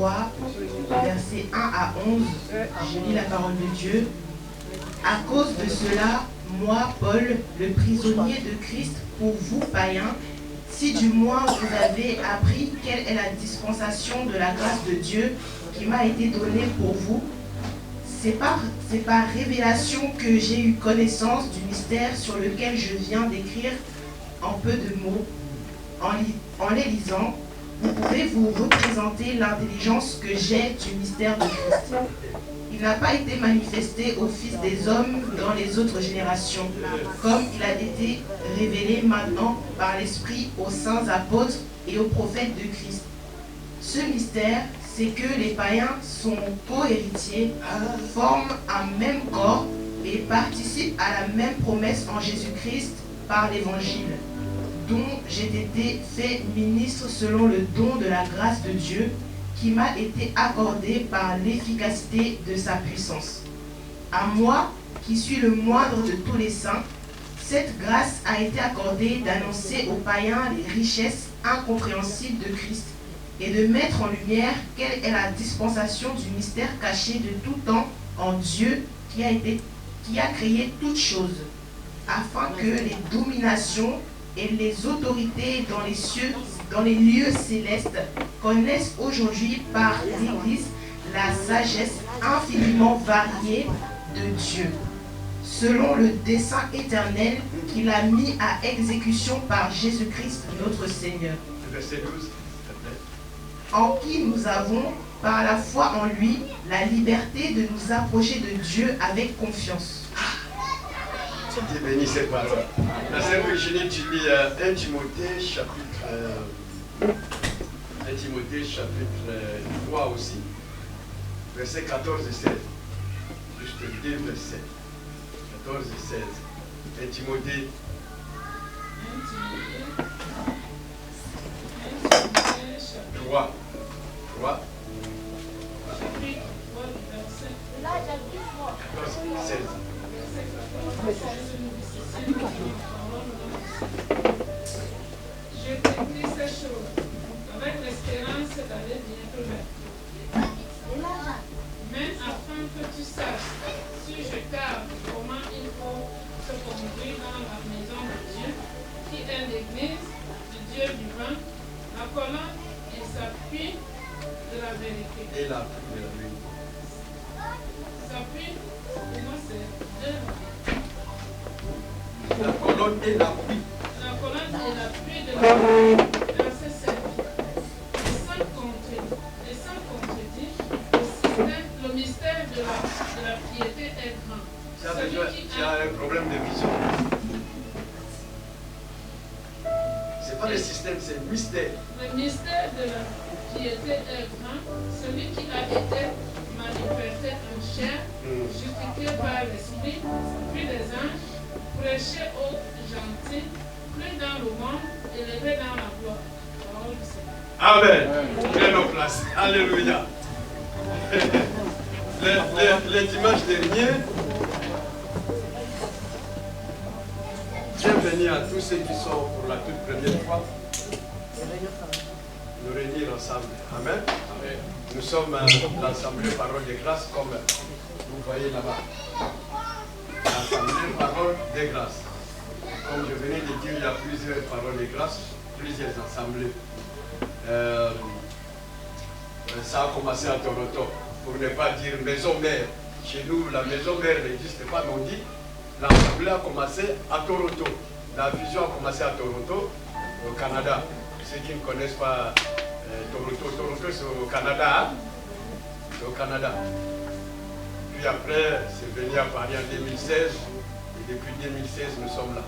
3, versets 1 à 11, je lis la parole de Dieu. À cause de cela, moi, Paul, le prisonnier de Christ pour vous, païens, si du moins vous avez appris quelle est la dispensation de la grâce de Dieu qui m'a été donnée pour vous, c'est par révélation que j'ai eu connaissance du mystère sur lequel je viens d'écrire en peu de mots. En les lisant, vous pouvez vous représenter l'intelligence que j'ai du mystère de Christ. Il n'a pas été manifesté aux fils des hommes dans les autres générations, comme il a été révélé maintenant par l'Esprit aux saints apôtres et aux prophètes de Christ. Ce mystère, c'est que les païens sont co-héritiers, forment un même corps et participent à la même promesse en Jésus-Christ par l'Évangile, dont j'ai été fait ministre selon le don de la grâce de Dieu qui m'a été accordé par l'efficacité de sa puissance. À moi, qui suis le moindre de tous les saints, cette grâce a été accordée d'annoncer aux païens les richesses incompréhensibles de Christ et de mettre en lumière quelle est la dispensation du mystère caché de tout temps en Dieu qui a créé toutes choses, afin que les dominations et les autorités dans les cieux, dans les lieux célestes, connaissent aujourd'hui par l'Église la sagesse infiniment variée de Dieu, selon le dessein éternel qu'il a mis à exécution par Jésus-Christ notre Seigneur. Verset 12. En qui nous avons, par la foi en lui, la liberté de nous approcher de Dieu avec confiance. Dieu bénisse ces paroles. La sœur Virginie, tu lis 1 Timothée chapitre 3 aussi, versets 14 et 16. Juste 2 versets. 14 et 16. 1 Timothée. 3. 14 et 16. Je t'écris ces choses avec l'espérance d'aller bientôt vers toi. Mais afin que tu saches, si je tarde, comment il faut se conduire dans la maison de Dieu, qui est l'église du Dieu vivant, la colonne et s'appuie de la vérité. Et l'appui de la vérité. S'appuie, pour moi c'est deux. La colonne et l'appui. La colonne et l'appui de la vérité. Verset 7. Et sans contredit, le mystère de la piété est grand. Tu as un problème de vision. Ce n'est pas le système, c'est le mystère. Le mystère de la piété est grand. Celui qui a été manifesté en chair, justifié par l'Esprit, puis les anges, prêché aux gentils, plus dans le monde, élevé dans la gloire. Parole du Seigneur. Amen. Prenez nos places. Alléluia. Les dimanches derniers, bienvenue à tous ceux qui sont pour la toute première fois nous réunir ensemble. Amen. Amen. Nous sommes l'Assemblée Parole de Grâce, comme vous voyez là-bas. L'Assemblée Parole de Grâce. Comme je venais de dire, il y a plusieurs paroles de grâce, plusieurs assemblées. Ça a commencé à Toronto, pour ne pas dire maison mère. Chez nous, la maison mère n'existe pas, mais on dit l'assemblée a commencé à Toronto. La vision a commencé à Toronto, au Canada. Ceux qui ne connaissent pas Toronto c'est au Canada. Hein? C'est au Canada. Puis après, c'est venu à Paris en 2016. Et depuis 2016, nous sommes là.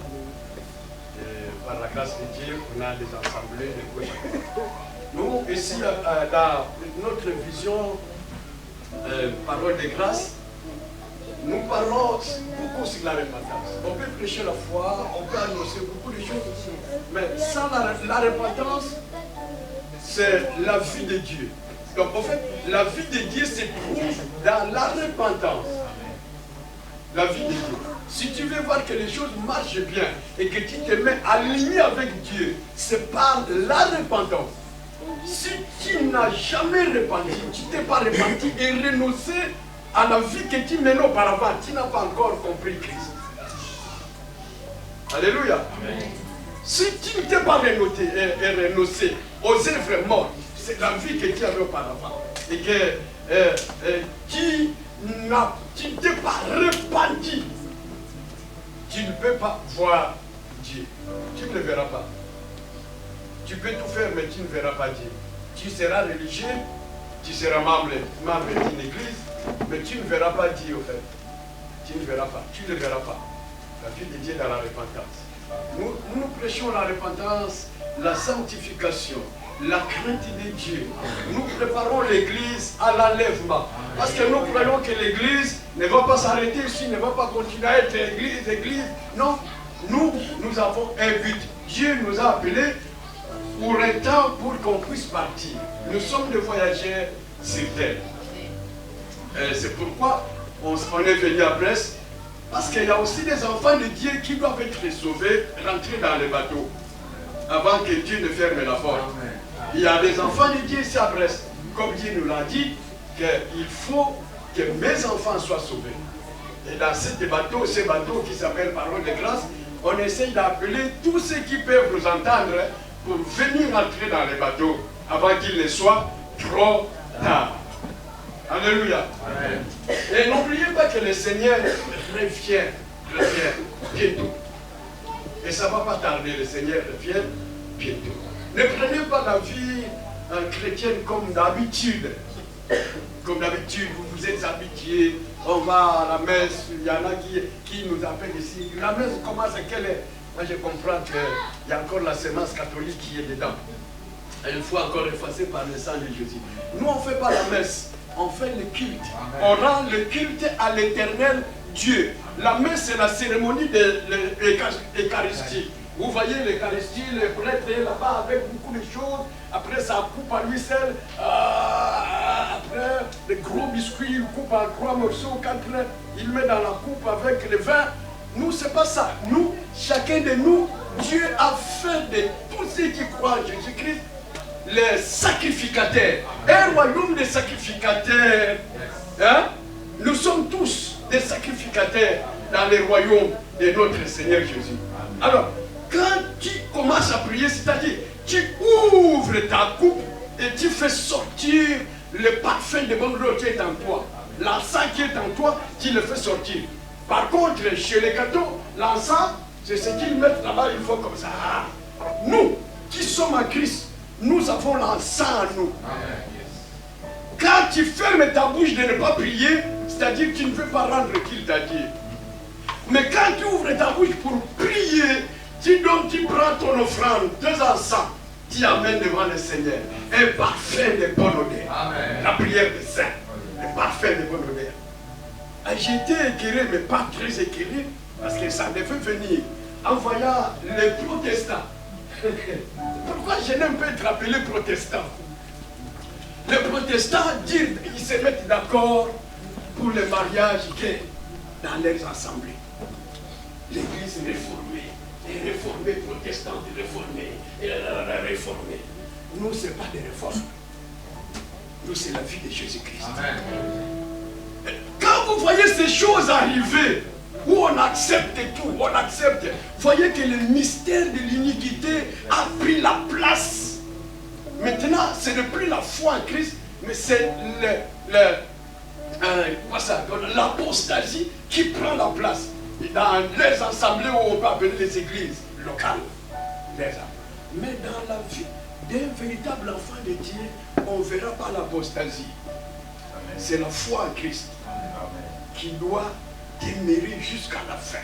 Et par la grâce de Dieu, on a des assemblées de gauche à droite. Nous, ici, dans notre vision parole de grâce, nous parlons beaucoup sur la repentance. On peut prêcher la foi, on peut annoncer beaucoup de choses, mais sans la repentance, c'est la vie de Dieu. Donc en fait, la vie de Dieu se trouve dans la repentance. La vie de Dieu. Si tu veux voir que les choses marchent bien et que tu te mets aligné avec Dieu, c'est par la repentance. Si tu n'as jamais repenti, tu t'es pas repenti et renoncé à la vie que tu menais auparavant, tu n'as pas encore compris Christ. Alléluia. Amen. Si tu ne t'es pas renoncé aux œuvres mortes, c'est la vie que tu avais auparavant, et que tu ne t'es pas repenti, tu ne peux pas voir Dieu. Tu ne le verras pas. Tu peux tout faire, mais tu ne verras pas Dieu. Tu seras religieux, tu seras membre d'une église, mais tu ne verras pas Dieu au fait. Tu ne verras pas, tu ne le verras pas. La vie de Dieu dans la repentance. Nous prêchons la repentance, la sanctification, la crainte de Dieu. Nous préparons l'église à l'enlèvement. Parce que nous croyons que l'église ne va pas s'arrêter ici, ne va pas continuer à être église. Non, nous avons un but. Dieu nous a appelés pour un temps pour qu'on puisse partir. Nous sommes des voyageurs sur terre. C'est pourquoi on est venu à Brest. Parce qu'il y a aussi des enfants de Dieu qui doivent être sauvés, rentrer dans le bateau, avant que Dieu ne ferme la porte. Il y a des enfants de Dieu ici à Brest, comme Dieu nous l'a dit, qu'il faut que mes enfants soient sauvés. Et dans ces bateaux qui s'appellent Parole de grâce, on essaye d'appeler tous ceux qui peuvent nous entendre pour venir entrer dans les bateaux, avant qu'il ne soit trop tard. Alléluia. Amen. Et n'oubliez pas que le Seigneur revient bientôt. Et ça ne va pas tarder, le Seigneur revient bientôt. Ne prenez pas la vie chrétienne comme d'habitude. Comme d'habitude, vous vous êtes habitués, on va à la messe, il y en a qui nous appellent ici. La messe commence à quelle heure? Moi je comprends qu'il y a encore la sémence catholique qui est dedans. Et il faut encore effacer par le sang de Jésus. Nous on ne fait pas la messe. On fait le culte. Amen. On rend le culte à l'éternel Dieu. La messe, c'est la cérémonie de l'Eucharistie. Vous voyez l'Eucharistie, le prêtre est là-bas avec beaucoup de choses. Après, ça coupe à lui seul. Après, les gros biscuits, il coupe en 3 morceaux, 4. Il met dans la coupe avec le vin. Nous, c'est pas ça. Nous, chacun de nous, Dieu a fait de tous ceux qui croient en Jésus-Christ les sacrificateurs, un royaume de sacrificateurs. Hein? Nous sommes tous des sacrificateurs dans le royaume de notre Seigneur Jésus. Alors, quand tu commences à prier, c'est-à-dire, tu ouvres ta coupe et tu fais sortir le parfum de bonne odeur qui est en toi. L'encens qui est en toi, tu le fais sortir. Par contre, chez les cathos, l'encens, c'est ce qu'ils mettent là-bas, il faut comme ça. Nous, qui sommes en Christ, nous avons l'encens en nous. Amen. Quand tu fermes ta bouche de ne pas prier, c'est-à-dire que tu ne veux pas rendre qu'il t'a dit. Mais quand tu ouvres ta bouche pour prier, tu prends ton offrande, 2 encens, tu amènes devant le Seigneur un parfum de bonne odeur. Amen. La prière des saints, un parfum de bonne odeur. J'ai été éclairé, mais pas très éclairé, parce que ça devait venir en voyant les protestants. Pourquoi je n'aime pas être appelé protestant? Les protestants, ils se mettent d'accord pour le mariage gay dans leurs assemblées. L'église réformée, les réformés protestants, les réformés. Nous, ce n'est pas des réformes. Nous, c'est la vie de Jésus-Christ. Quand vous voyez ces choses arriver, où on accepte tout, on accepte. Voyez que le mystère de l'iniquité a pris la place. Maintenant, ce n'est plus la foi en Christ, mais c'est l'apostasie qui prend la place. Et dans les assemblées où on peut appeler les églises locales. Mais dans la vie d'un véritable enfant de Dieu, on ne verra pas l'apostasie. C'est la foi en Christ qui doit demeurer jusqu'à la fin.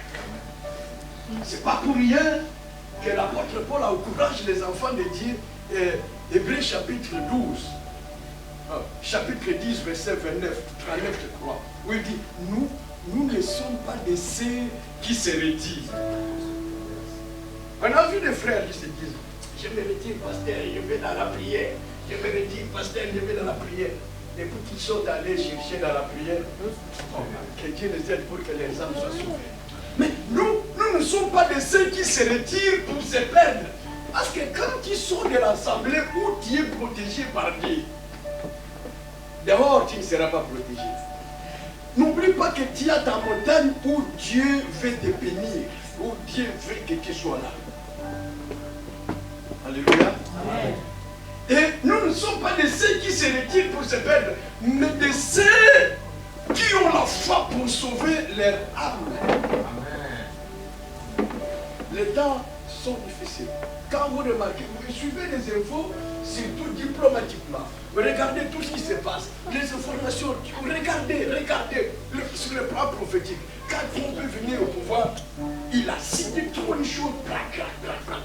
C'est pas pour rien que l'apôtre Paul encourage les enfants de Dieu. Hébreux chapitre 12, chapitre 10, verset 29, 39, je crois, où il dit, nous ne sommes pas de ceux qui se retirent. On a vu des frères qui se disent, je me retire, pasteur, je vais dans la prière. Je me retire, pasteur, je vais dans la prière. Depuis qu'ils sont allés chercher dans la prière, que Dieu les aide pour que les âmes soient sauvées. Mais nous ne sommes pas de ceux qui se retirent pour se perdre. Parce que quand ils sont de l'assemblée où tu es protégé par Dieu, d'abord tu ne seras pas protégé. N'oublie pas que tu as ta montagne où Dieu veut te bénir, où Dieu veut que tu sois là. Alléluia. Amen. Et nous ne sommes pas de ceux qui se retirent pour se perdre, mais de ceux qui ont la foi pour sauver leur âme. Amen. Les temps sont difficiles. Quand vous remarquez, vous suivez les infos, surtout diplomatiquement. Regardez tout ce qui se passe, les informations, regardez, sur le plan prophétique. Quand on peut venir au pouvoir, il a signé trop de choses,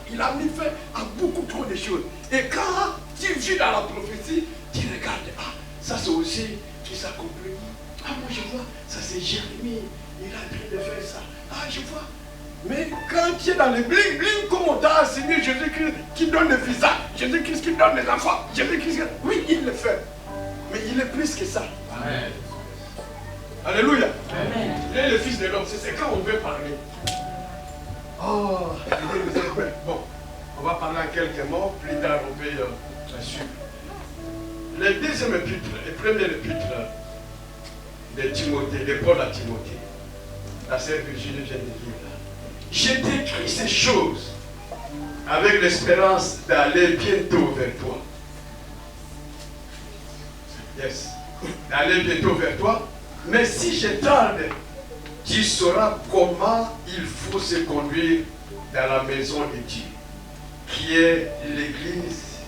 il a mis fin à beaucoup trop de choses. Et quand tu vis dans la prophétie, tu regardes, ah, ça c'est aussi qui s'accomplit. Ah, moi je vois, ça c'est Jérémie, il a en train de faire ça. Ah, je vois. Mais quand tu es dans les bling, comme on t'a enseigné Jésus-Christ qui donne le visa, Jésus-Christ qui donne les enfants, Jésus-Christ, oui, il le fait. Mais il est plus que ça. Amen. Alléluia. Amen. Il est le Fils de l'homme, c'est quand on veut parler. Oh, bon, on va parler en quelques mots, plus tard on peut suivre. Le deuxième épître, le premier épître de Timothée, de Paul à Timothée, la sœur Virginie vient de dire. J'ai décrit ces choses avec l'espérance d'aller bientôt vers toi. Yes. D'aller bientôt vers toi. Mais si je tarde, tu sauras comment il faut se conduire dans la maison de Dieu, qui est l'église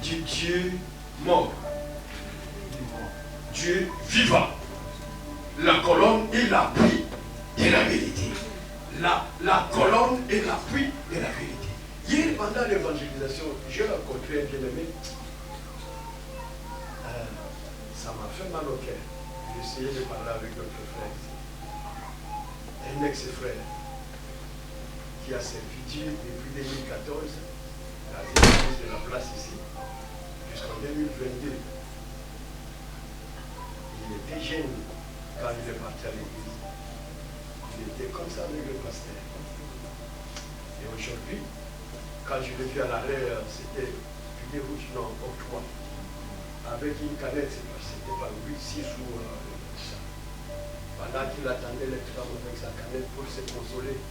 du Dieu mort. Dieu vivant. La colonne et l'appui de la vérité. La colonne et l'appui de la vérité. Hier, pendant l'évangélisation, j'ai rencontré un bien-aimé. Ça m'a fait mal au cœur. J'ai essayé de parler avec notre frère. Un ex-frère qui a servi Dieu depuis 2014 dans l'église de la place ici, jusqu'en 2022. Il était jeune quand il est parti à l'église. Il était comme ça avec le pasteur. Et aujourd'hui, quand je l'ai vu à l'arrêt, c'était filet rouge, non, octroi. Avec une canette, c'était pas 8, 6 jours. Pendant qu'il attendait les femmes avec sa canette pour se consoler,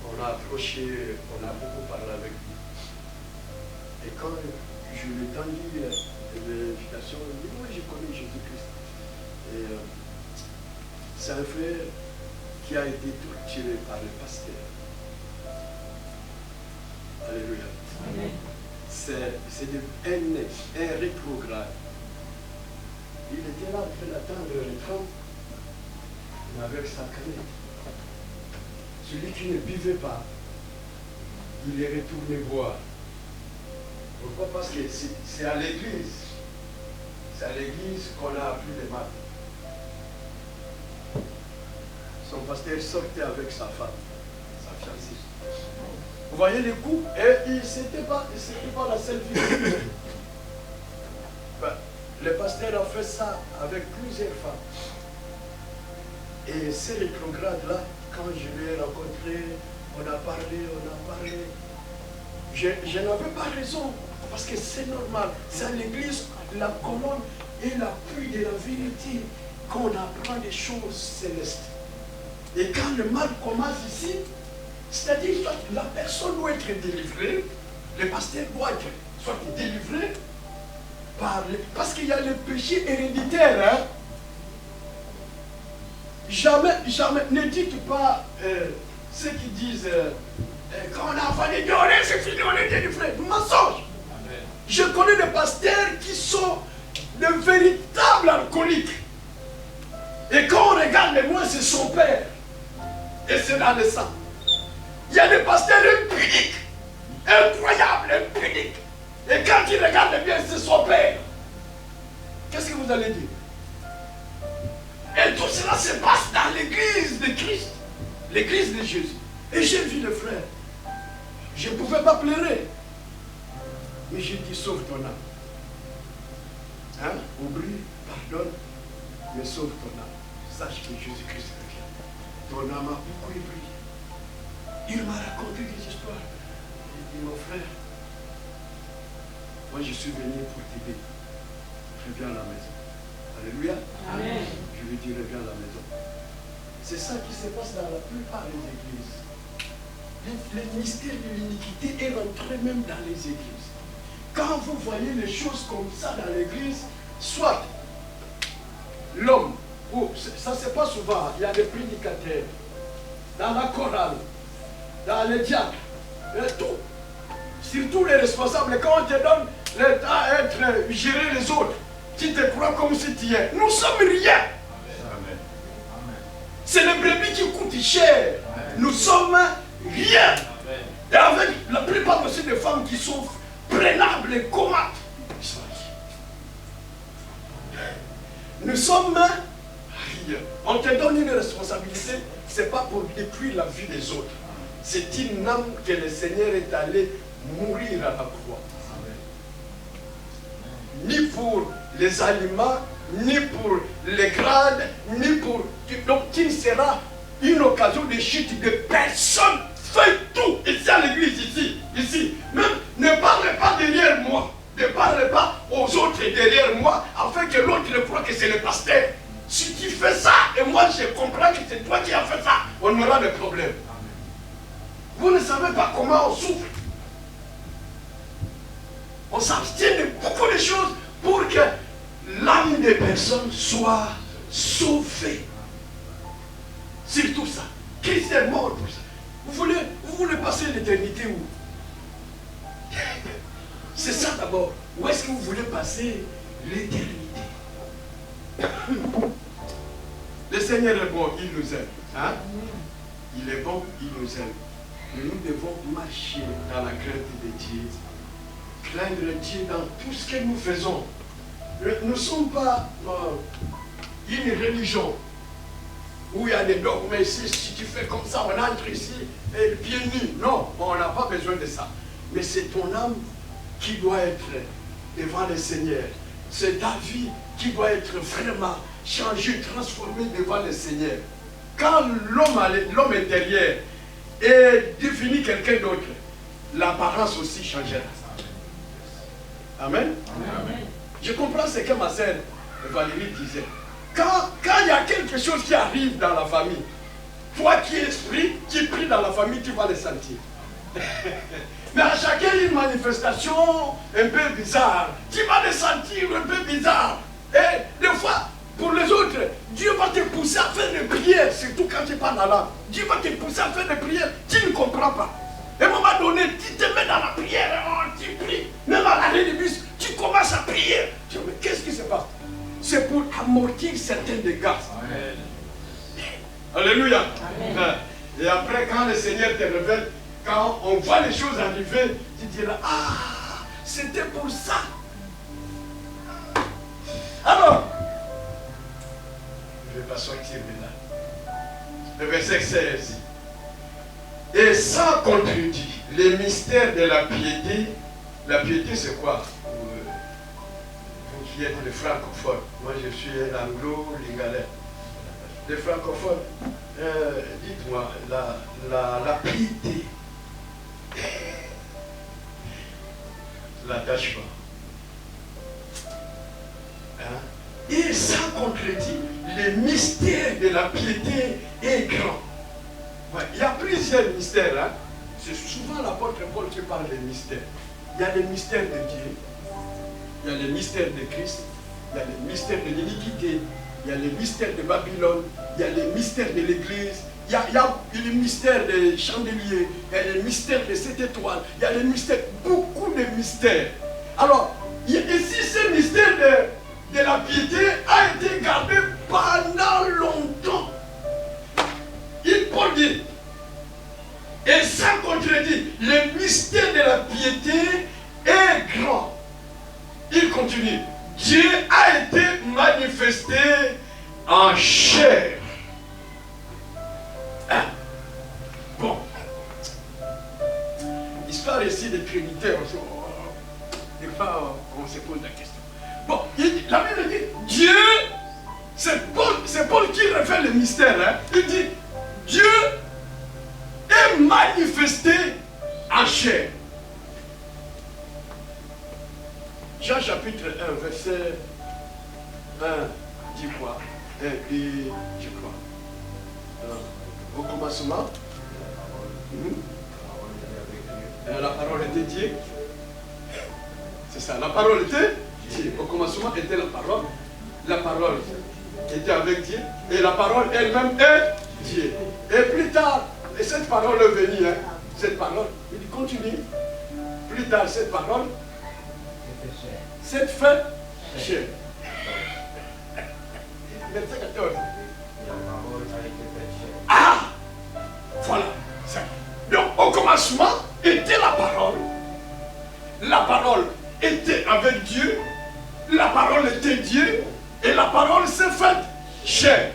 on a approché, on a beaucoup parlé avec lui. Et quand je lui ai tendu l'invitation, il dit, oui, je connais Jésus-Christ. Et c'est un frère qui a été torturé par le pasteur. Alléluia. C'est un rétrograde. Il était là en train d'attendre le train, mais avec sa canette. Celui qui ne buvait pas, il est retourné boire. Pourquoi? Parce que c'est à l'église. C'est à l'église qu'on a appris les maths. Son pasteur sortait avec sa femme, sa fiancée. Vous voyez les coups? Et ce n'était pas la seule vie. Ben, le pasteur a fait ça avec plusieurs femmes. Et ces rétrogrades-là, quand je l'ai rencontré, on a parlé. Je n'avais pas raison, parce que c'est normal. C'est à l'église, la colonne et l'appui de la vérité qu'on apprend des choses célestes. Et quand le mal commence ici, c'est-à-dire que la personne doit être délivrée, le pasteur doit être soit délivré parce qu'il y a le péché héréditaire. Hein? Jamais, ne dites pas ceux qui disent quand on a enfanté Dieu, c'est fini, on est délivré. Mensonge. Amen. Je connais des pasteurs qui sont de véritables alcooliques. Et quand on regarde les mots, c'est son père. Et c'est dans le sang. Il y a des pasteurs impudiques, incroyables, impudiques. Et quand il regarde bien, c'est son père. Qu'est-ce que vous allez dire? Et tout cela se passe dans l'église de Christ, l'église de Jésus. Et j'ai vu le frère. Je ne pouvais pas pleurer. Mais j'ai dit, sauve ton âme. Hein? Oublie, pardonne, mais sauve ton âme. Sache que Jésus-Christ revient. Ton âme a beaucoup ébloui. Il m'a raconté des histoires. Il dit, mon frère, moi je suis venu pour t'aider. Reviens à la maison. Alléluia. Amen. Je lui dis, reviens à la maison. C'est ça qui se passe dans la plupart des églises. Le mystère de l'iniquité est rentré même dans les églises. Quand vous voyez les choses comme ça dans l'église, soit l'homme, ça se passe souvent, il y a des prédicateurs, dans la chorale, dans les diacres, et tout. Surtout les responsables, quand on te donne l'état à gérer les autres, tu te crois comme si tu es. Nous sommes rien. C'est les brebis qui coûtent cher. Nous sommes rien. Et avec la plupart aussi des femmes qui sont prenables et commates, nous sommes rien. On te donne une responsabilité, ce n'est pas pour détruire la vie des autres. C'est une âme que le Seigneur est allé mourir à la croix. Ni pour les aliments, ni pour les grades, ni pour... Donc il sera une occasion de chute de personne. Faites tout ici à l'église, ici. Même ne parlez pas derrière moi. Ne parlez pas aux autres derrière moi, afin que l'autre ne croie que c'est le pasteur. Si tu fais ça, et moi je comprends que c'est toi qui as fait ça, on aura des problèmes. Vous ne savez pas comment on souffre. On s'abstient de beaucoup de choses pour que l'âme des personnes soit sauvée. Surtout ça. Christ est mort pour ça. Vous voulez passer l'éternité où? C'est ça d'abord. Où est-ce que vous voulez passer l'éternité? Le Seigneur est bon, il nous aime. Hein? Il est bon, il nous aime. Mais nous devons marcher dans la crainte de Dieu. Craindre Dieu dans tout ce que nous faisons. Nous ne sommes pas une religion où il y a des dogmes ici, si tu fais comme ça, on entre ici, et pieds nus. Non, on n'a pas besoin de ça. Mais c'est ton âme qui doit être devant le Seigneur. C'est ta vie qui doit être vraiment changée, transformée devant le Seigneur. Quand l'homme intérieur est devenu quelqu'un d'autre, l'apparence aussi changera. Amen. Amen. Je comprends ce que ma sœur Valérie disait. Quand il y a quelque chose qui arrive dans la famille, toi qui es esprit, qui prie dans la famille, tu vas le sentir. Mais à chacun une manifestation un peu bizarre. Tu vas le sentir un peu bizarre. Et des fois, pour les autres, Dieu va te pousser à faire des prières, surtout quand tu parles à l'âme. Dieu va te pousser à faire des prières, tu ne comprends pas. Et à un moment donné, tu te mets dans la prière, tu pries. Même à l'arrêt du bus, tu commences à prier. Tu dis, mais qu'est-ce qui se passe? C'est pour amortir certains dégâts. Amen. Alléluia. Amen. Et après, quand le Seigneur te révèle, quand on voit les choses arriver, tu diras, ah, c'était pour ça. Alors, je ne vais pas sortir maintenant. Le verset 16. Et ça contredit les mystères de la piété. La piété, c'est quoi? Vous qui êtes les francophones. Moi, je suis un anglo-lingalais. Les francophones, dites-moi, la piété. L'attachement. Hein? Et ça contredit les mystères de la piété est grand. Ouais, il y a plusieurs mystères. Hein? C'est souvent l'apôtre Paul qui parle des mystères. Il y a les mystères de Dieu, il y a les mystères de Christ, il y a les mystères de l'iniquité, il y a les mystères de Babylone, il y a les mystères de l'Église, il y a les mystères des chandeliers, il y a les mystères de cette étoile, il y a les mystères, beaucoup de mystères. Alors, ici, ce mystère de la piété a été gardé pendant longtemps. Paul dit, et ça contredit, le mystère de la piété est grand. Il continue, Dieu a été manifesté en chair. Hein? Bon. Histoire ici des Trinitaires. Des fois, on se pose la question. Bon, la Bible dit, Dieu, c'est Paul qui révèle le mystère. Hein? Il dit, Dieu est manifesté en chair. dit quoi? Et puis, je crois. Au commencement, la parole était Dieu. C'est ça, la parole était Dieu. Au commencement était la parole. La parole était avec Dieu. Et la parole elle-même est Dieu. Et plus tard, et cette parole est venue, hein, cette parole, il continue. Plus tard, cette parole, cette fait chair. Verset 14. Ah! Voilà. Donc, au commencement était la parole. La parole était avec Dieu. La parole était Dieu. Et la parole s'est faite chair.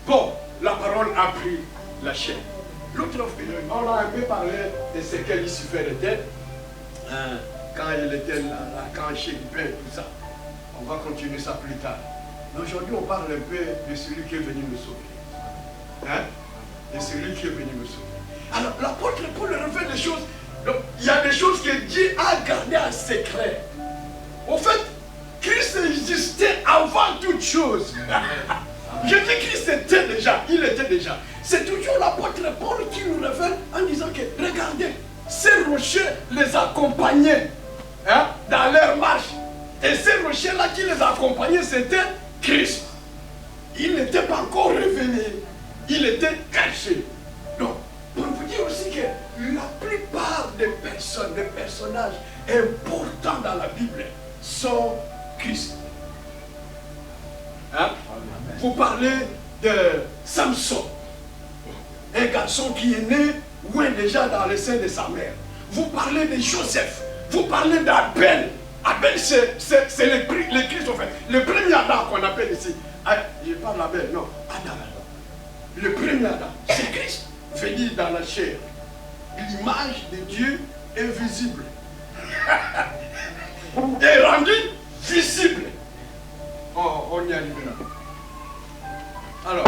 Bon, la parole a pris la chair. L'autre, on a un peu parlé de ce que Lucifer était. Quand il était là, quand Chérubin, tout ça. On va continuer ça plus tard. Mais aujourd'hui, on parle un peu de celui qui est venu nous sauver. Hein? De celui qui est venu nous sauver. Alors, l'apôtre Paul révèle des choses. Donc, il y a des choses que Dieu a gardées en secret. Au fait, Christ existait avant toute chose. Jésus-Christ était déjà, il était déjà. C'est toujours l'apôtre Paul qui nous révèle en disant que, regardez, ces rochers les accompagnaient, hein, dans leur marche. Et ces rochers-là qui les accompagnaient, c'était Christ. Il n'était pas encore révélé. Il était caché. Donc, pour vous dire aussi que la plupart des personnes, des personnages importants dans la Bible sont Christ. Hein? Vous parlez de Samson, un garçon qui est né loin déjà dans le sein de sa mère. Vous parlez de Joseph. Vous parlez d'Abel. Abel, c'est le Christ, en fait. Le premier Adam qu'on appelle ici. Je parle d'Abel, non, Adam. Le premier Adam, c'est Christ, venu dans la chair. L'image de Dieu est visible. Et rendue visible. Oh, on y arrive là. Alors,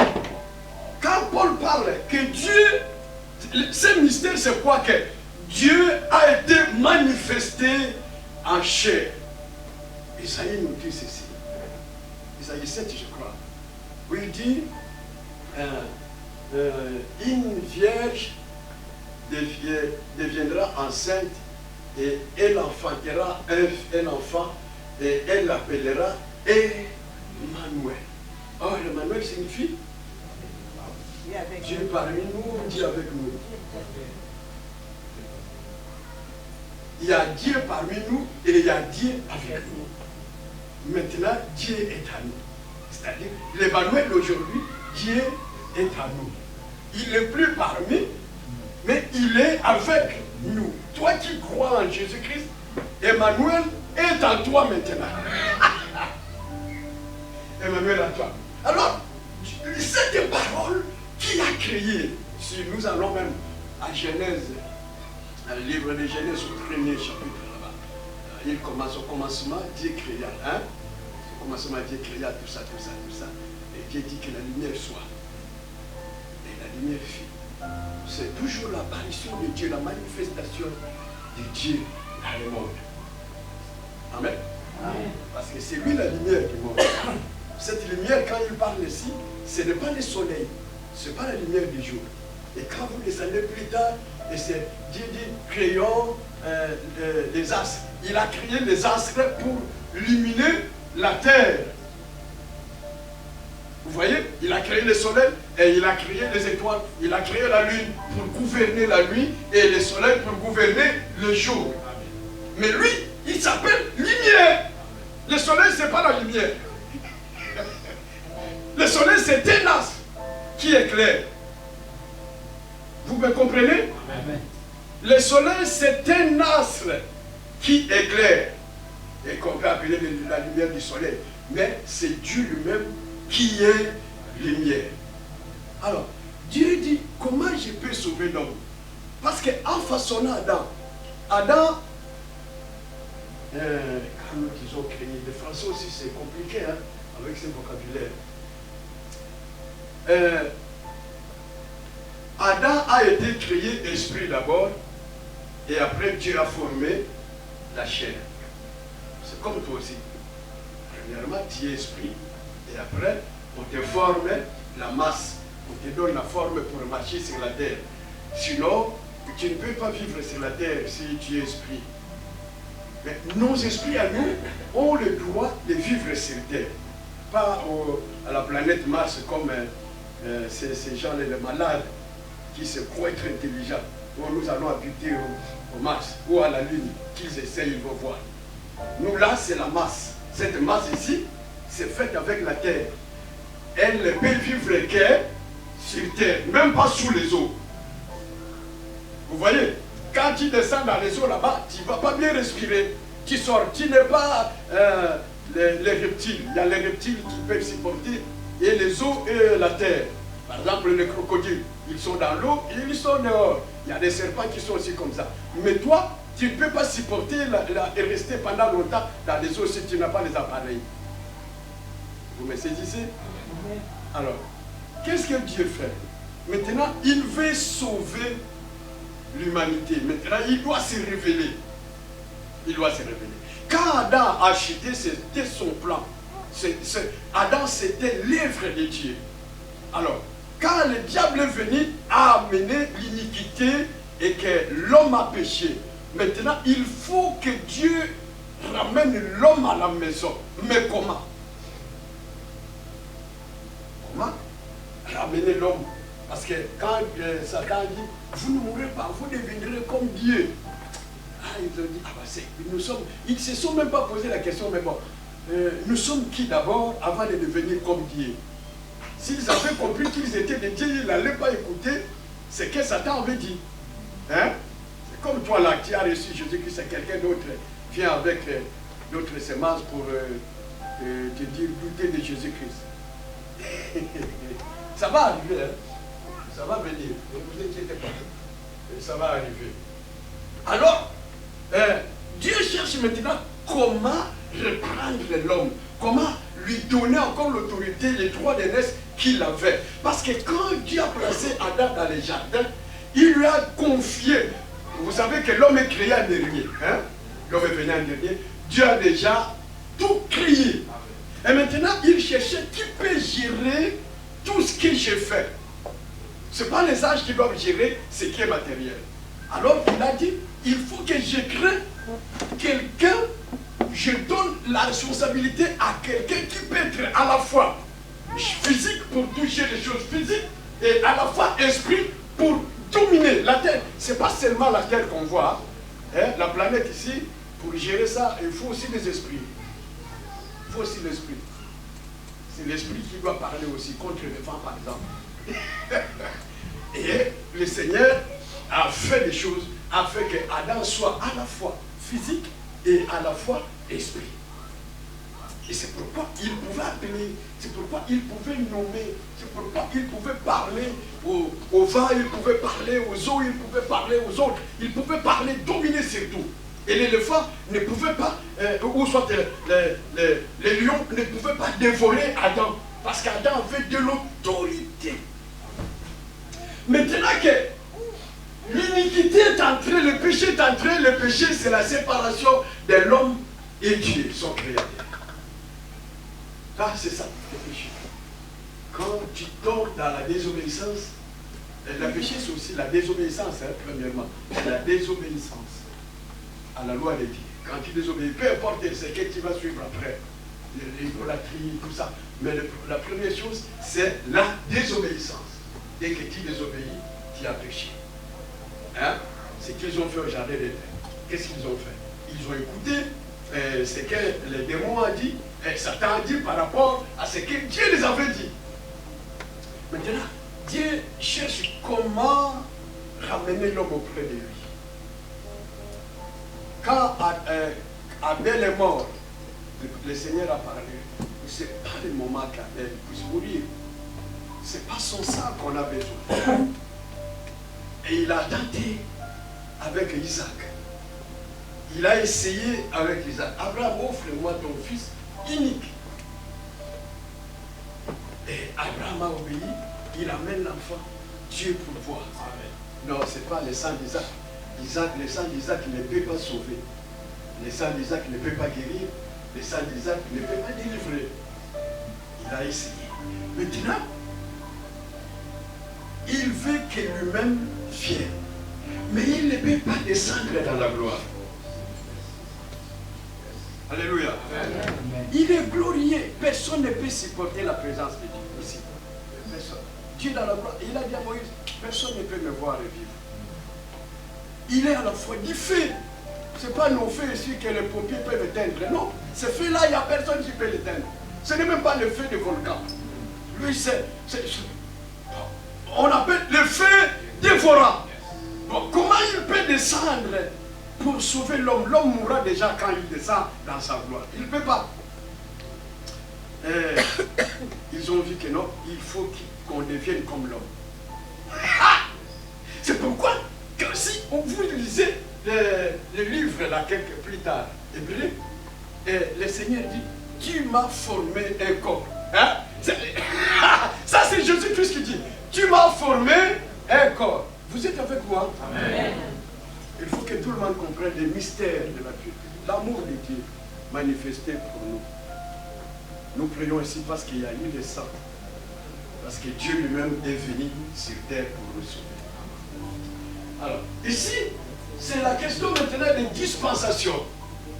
quand Paul parle que Dieu, ce mystère, c'est quoi? Que Dieu a été manifesté en chair. Isaïe nous dit ceci. Isaïe 7, je crois. Où il dit une vierge deviendra enceinte et elle enfantera un enfant et elle l'appellera Emmanuel. Oh, Emmanuel signifie Dieu parmi nous, Dieu avec nous. Il y a Dieu parmi nous et il y a Dieu avec nous. Maintenant, Dieu est à nous. C'est-à-dire, l'Emmanuel aujourd'hui, Dieu est à nous. Il n'est plus parmi, mais il est avec nous. Toi qui crois en Jésus-Christ, Emmanuel est en toi maintenant. Emmanuel à toi. Alors, cette parole qui a créé, si nous allons même à Genèse, le livre de Genèse au premier chapitre là-bas, il commence au commencement, Dieu créa, hein? Au commencement, Dieu créa tout ça. Et Dieu dit que la lumière soit. Et la lumière fit. C'est toujours l'apparition de Dieu, la manifestation de Dieu dans le monde. Amen. Amen. Parce que c'est lui la lumière du monde. Cette lumière, quand il parle ici, ce n'est pas le soleil, ce n'est pas la lumière du jour. Et quand vous descendez plus tard, et c'est Dieu dit, créons les astres. Il a créé les astres pour illuminer la terre. Vous voyez, il a créé le soleil et il a créé les étoiles. Il a créé la lune pour gouverner la nuit et le soleil pour gouverner le jour. Mais lui, il s'appelle lumière. Le soleil, ce n'est pas la lumière. Le soleil, c'est un astre qui éclaire. Vous me comprenez? Amen. Le soleil, c'est un astre qui éclaire. Et qu'on peut appeler la lumière du soleil. Mais c'est Dieu lui-même qui est lumière. Alors, Dieu dit, comment je peux sauver l'homme? Parce qu'en façonnant Adam, quand nous disons créé, le français aussi c'est compliqué, hein, avec ce vocabulaire. Adam a été créé esprit d'abord, et après Dieu a formé la chair. C'est comme toi aussi. Premièrement, tu es esprit, Et après, on te forme la masse. On te donne la forme pour marcher sur la terre. Sinon, tu ne peux pas vivre sur la terre si tu es esprit. Mais nos esprits à nous ont le droit de vivre sur terre. Pas à la planète Mars comme ces gens, les malades, qui se croient être intelligents. Nous allons habiter au Mars ou à la Lune, qu'ils essayent, ils vont voir. Nous là, c'est la masse. Cette masse ici, c'est faite avec la terre. Elle ne peut vivre que sur terre, même pas sous les eaux. Vous voyez, quand tu descends dans les eaux là-bas, tu ne vas pas bien respirer. Tu sors, tu n'es pas les reptiles. Il y a les reptiles qui peuvent supporter et les eaux et la terre. Par exemple, les crocodiles, ils sont dans l'eau et ils sont dehors. Il y a des serpents qui sont aussi comme ça. Mais toi, tu ne peux pas supporter et rester pendant longtemps dans les eaux si tu n'as pas les appareils. Vous me saisissez? Alors, qu'est-ce que Dieu fait? Maintenant, il veut sauver l'humanité. Maintenant, il doit se révéler. Il doit se révéler. Quand Adam a chuté, c'était son plan. Adam, c'était l'œuvre de Dieu. Alors, quand le diable est venu, a amené l'iniquité et que l'homme a péché. Maintenant, il faut que Dieu ramène l'homme à la maison. Mais comment? Comment ramener l'homme? Parce que quand Satan dit, vous ne mourrez pas, vous deviendrez comme Dieu. Ah, ils ont dit, ah bah ils ne se sont même pas posé la question, mais bon, nous sommes qui d'abord avant de devenir comme Dieu? S'ils avaient compris qu'ils étaient des dieux, ils n'allaient pas écouter ce que Satan avait dit. Hein? C'est comme toi là, qui as reçu Jésus-Christ, c'est quelqu'un d'autre vient avec d'autres semences pour te dire goûter de Jésus-Christ. Ça va arriver, hein? Ça va venir, ne vous inquiétez pas. Ça va arriver. Alors, Dieu cherche maintenant comment reprendre l'homme, comment lui donner encore l'autorité, les droits d'aînesse qu'il avait. Parce que quand Dieu a placé Adam dans les jardins, il lui a confié. Vous savez que l'homme est créé en dernier. Hein? L'homme est venu en dernier. Dieu a déjà tout créé. Et maintenant, il cherchait qui peut gérer tout ce que j'ai fait. Ce n'est pas les âges qui doivent gérer ce qui est matériel. Alors il a dit, il faut que je crée quelqu'un, je donne la responsabilité à quelqu'un qui peut être à la fois physique pour toucher les choses physiques et à la fois esprit pour dominer la terre. Ce n'est pas seulement la terre qu'on voit. Hein? La planète ici, pour gérer ça, il faut aussi des esprits. Il faut aussi l'esprit. C'est l'esprit qui doit parler aussi contre les vents, par exemple. Et le Seigneur a fait des choses afin que Adam soit à la fois physique et à la fois esprit. Et c'est pourquoi il pouvait appeler, c'est pourquoi il pouvait nommer, c'est pourquoi il pouvait parler au vent, il pouvait parler aux eaux, il pouvait parler aux autres, il pouvait parler, dominer sur tout. Et l'éléphant ne pouvait pas, ou soit les lions ne pouvaient pas dévorer Adam, parce qu'Adam avait de l'autorité. Maintenant que l'iniquité est entrée, le péché est entré, le péché c'est la séparation de l'homme et Dieu, son créateur. Là, c'est ça, le péché. Quand tu tombes dans la désobéissance, le péché c'est aussi la désobéissance, hein, premièrement. La désobéissance à la loi de Dieu. Quand tu désobéis, peu importe ce que tu vas suivre après, l'idolâtrie, tout ça. Mais la première chose, c'est la désobéissance. Dès que tu désobéis, tu as péché. Hein? Ce qu'ils ont fait au jardin d'Éden. Qu'est-ce qu'ils ont fait? Ils ont écouté ce que les démons ont dit, et Satan a dit par rapport à ce que Dieu les avait dit. Maintenant, Dieu cherche comment ramener l'homme auprès de lui. Quand Abel est mort, le Seigneur a parlé. Ce n'est pas le moment qu'Abel puisse mourir. Ce n'est pas son sang qu'on a besoin. Et il a tenté avec Isaac. Il a essayé avec Isaac. Abraham, offre-moi ton fils unique. Et Abraham a obéi. Il amène l'enfant. Dieu pour voir. Non, ce n'est pas le sang d'Isaac. Le sang d'Isaac ne peut pas sauver. Le sang d'Isaac ne peut pas guérir. Le sang d'Isaac ne peut pas délivrer. Il a essayé. Maintenant, il veut que lui-même vienne. Mais il ne peut pas descendre dans la gloire. Alléluia. Amen. Il est glorieux. Personne ne peut supporter la présence de Dieu ici. Personne. Dieu dans la gloire. Il a dit à Moïse, personne ne peut me voir et vivre. Il est à la fois du feu. Ce n'est pas nos feux ici que les pompiers peuvent éteindre. Non. Ce feu-là, il n'y a personne qui peut l'éteindre. Ce n'est même pas le feu de volcan. Lui, on appelle le feu dévorant. Bon, comment il peut descendre pour sauver l'homme? L'homme mourra déjà quand il descend dans sa gloire. Il ne peut pas. Ils ont vu que non, il faut qu'on devienne comme l'homme. C'est pourquoi, que si vous lisez le livre là, quelques plus tard, Hébreu, le Seigneur dit, tu m'as formé un corps. Hein? Ça c'est Jésus-Christ qui dit, tu m'as formé un corps. Vous êtes avec moi? Amen. Il faut que tout le monde comprenne les mystères de la Dieu. L'amour de Dieu manifesté pour nous. Nous prions ici parce qu'il y a eu le sang. Parce que Dieu lui-même est venu sur terre pour nous sauver. Alors, ici, c'est la question maintenant de dispensation.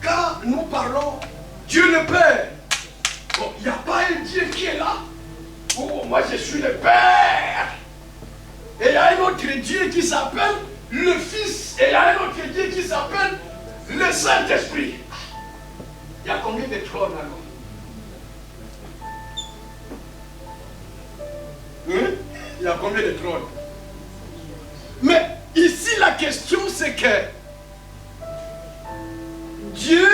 Quand nous parlons Dieu le Père, bon, il n'y a pas un Dieu qui est là. Oh, moi je suis le Père. Et il y a un autre Dieu qui s'appelle le Fils. Et il y a un autre Dieu qui s'appelle le Saint-Esprit. Il y a combien de trônes alors? Il y a combien de trônes? Mais ici la question c'est que Dieu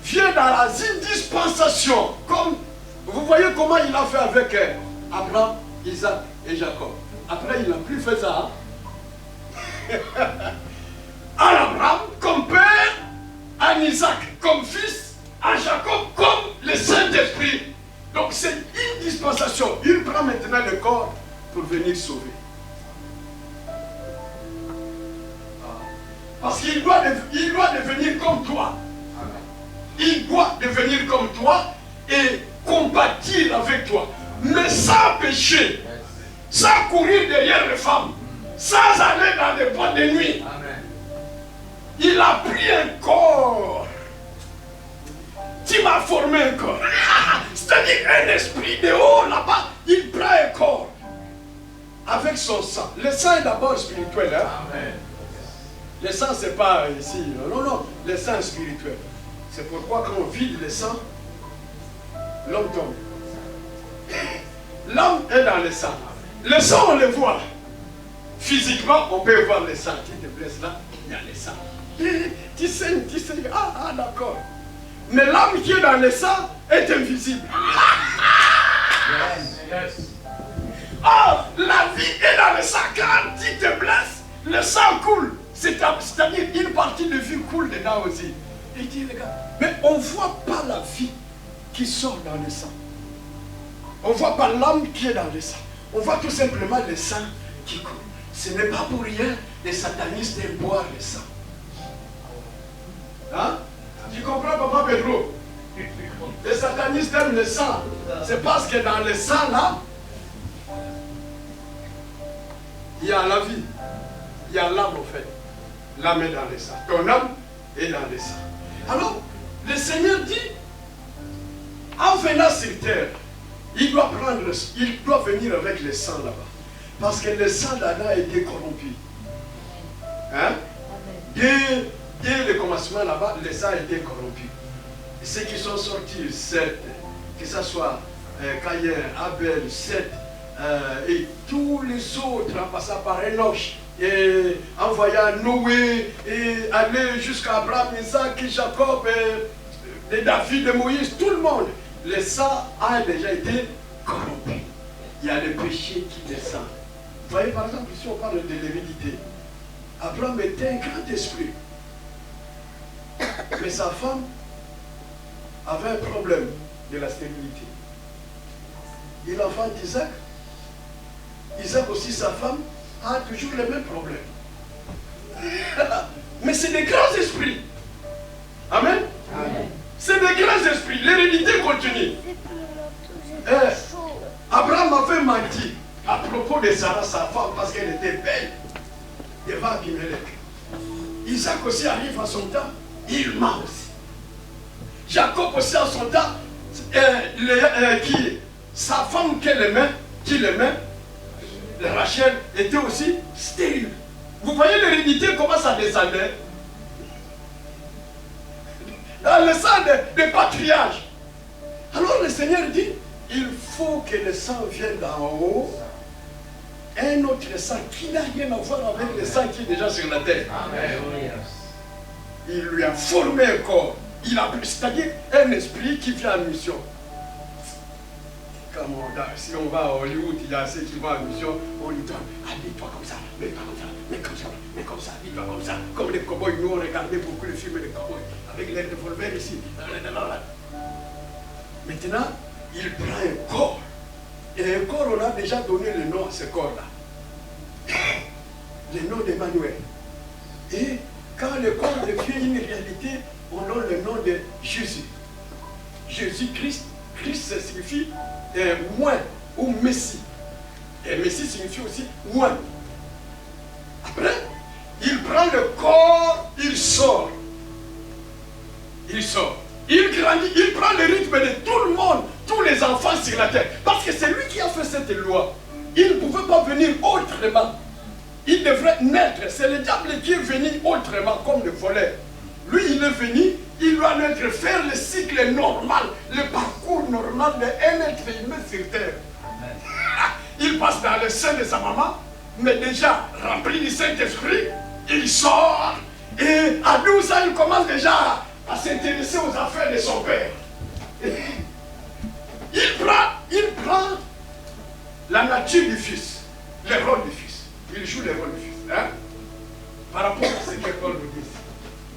vient dans la dispensation. Comme vous voyez comment il a fait avec Abraham, Isaac et Jacob. Après il n'a plus fait ça. À Abraham comme père, à Isaac comme fils, à Jacob comme le Saint-Esprit. Donc c'est une dispensation. Il prend maintenant le corps pour venir sauver. Parce qu'il doit devenir comme toi. Il doit devenir comme toi et compatir avec toi. Mais sans péché, sans courir derrière les femmes, sans aller dans les boîtes de nuit. Il a pris un corps. Tu m'as formé un corps. C'est-à-dire un esprit de haut là-bas, il prend un corps avec son sang. Le sang est d'abord spirituel. Hein? Amen. Le sang, c'est pas ici. Non, non. Le sang est spirituel. C'est pourquoi quand on vide le sang, l'homme tombe. L'homme est dans le sang. Le sang, on le voit. Physiquement, on peut voir le sang. Tu te blesses là, il y a le sang. Tu saignes. Ah, d'accord. Mais l'âme qui est dans le sang est invisible. Oh, la vie est dans le sang. Quand tu te blesses, le sang coule. C'est-à-dire une partie de vie coule dedans aussi. Et il dit, les gars, mais on ne voit pas la vie qui sort dans le sang. On ne voit pas l'âme qui est dans le sang. On voit tout simplement le sang qui coule. Ce n'est pas pour rien les satanistes aiment boire le sang. Hein? Tu comprends, papa Pedro? Les satanistes aiment le sang. C'est parce que dans le sang là, il y a la vie. Il y a l'âme en fait. L'âme est dans le sang. Ton âme est dans le sang. Alors, le Seigneur dit, en venant sur terre, il doit venir avec le sang là-bas. Parce que le sang d'Adam a été corrompu. Hein? Dès le commencement là-bas, le sang a été corrompu. Et ceux qui sont sortis, Seth, que ce soit Caïn, Abel, Seth, et tous les autres en passant par Enoch, et envoyant Noé, et aller jusqu'à Abraham, Isaac, Jacob, et David, et Moïse, tout le monde, le sang a déjà été corrompu. Il y a le péché qui descend. Vous voyez par exemple ici on parle de l'hérédité. Abraham était un grand esprit. Mais sa femme avait un problème de la stérilité. Il enfante Isaac. Isaac aussi, sa femme, a toujours le même problème. Mais c'est des grands esprits. Amen. Amen. C'est des grands esprits. L'hérédité continue. peau de Sarah, sa femme, parce qu'elle était belle devant Abimelech. Isaac aussi arrive à son temps, il ment aussi. Jacob aussi à son temps, sa femme qu'il aimait, Rachel, était aussi stérile. Vous voyez l'hérédité, comment ça descendait? Dans le sang des patriarches. Alors le Seigneur dit, il faut que le sang vienne d'en haut, un autre sang qui n'a rien à voir avec le sang qui est déjà sur la terre. Amen. Il lui a formé un corps. C'est-à-dire un esprit qui vient en mission. Si on va à Hollywood, il y a ceux qui vont en mission, on lui dit, habille-toi comme ça, mais pas comme ça, mais comme ça, mais comme ça, habille-toi comme ça. Comme les cowboys, nous on regardait beaucoup les films des cowboys, avec les revolvers ici. Maintenant, il prend un corps. Et un corps, on a déjà donné le nom à ce corps-là. Le nom d'Emmanuel. Et quand le corps devient une réalité, on donne le nom de Jésus. Jésus-Christ. Christ, ça signifie moins ou Messie. Et Messie signifie aussi moins. Après, il prend le corps, il sort. Il sort. Il grandit, il prend le rythme de tout le monde, tous les enfants sur la terre. Parce que c'est lui qui a fait cette loi. Il ne pouvait pas venir autrement. Il devrait naître. C'est le diable qui est venu autrement, comme le voleur. Lui, il est venu, il doit naître, faire le cycle normal, le parcours normal d'un être humain sur terre. Il passe dans le sein de sa maman, mais déjà rempli du Saint-Esprit, il sort. Et à 12 ans, il commence déjà à s'intéresser aux affaires de son père. Il prend la nature du fils, le rôle du fils. Il joue le rôle du fils. Hein? Par rapport à ce que Paul nous dit.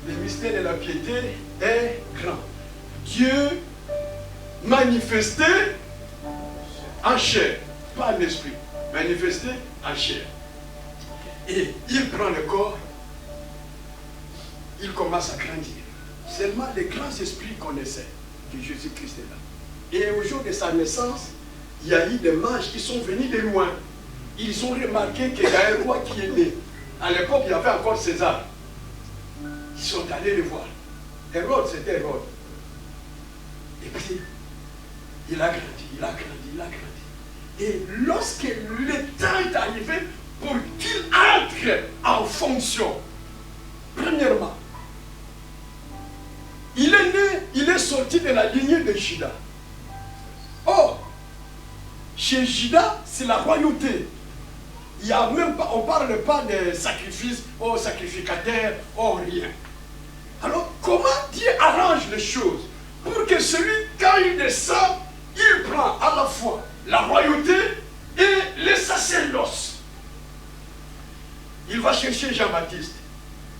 Le mystère de la piété est grand. Dieu manifesté en chair, pas en esprit, manifesté en chair. Et il prend le corps, il commence à grandir. Seulement les grands esprits connaissaient que Jésus-Christ est là. Et au jour de sa naissance, il y a eu des mages qui sont venus de loin. Ils ont remarqué qu'il y a un roi qui est né. À l'époque, il y avait encore César. Ils sont allés le voir. Hérode, c'était Hérode. Et puis, il a grandi, il a grandi, il a grandi. Et lorsque le temps est arrivé pour qu'il entre en fonction, premièrement, il est né, il est sorti de la lignée de Juda. Or, chez Juda, c'est la royauté. Il y a même pas, on ne parle pas de sacrifice, oh sacrificateur, oh rien. Alors, comment Dieu arrange les choses pour que celui, quand il descend, il prend à la fois la royauté et le sacerdoce. Il va chercher Jean-Baptiste.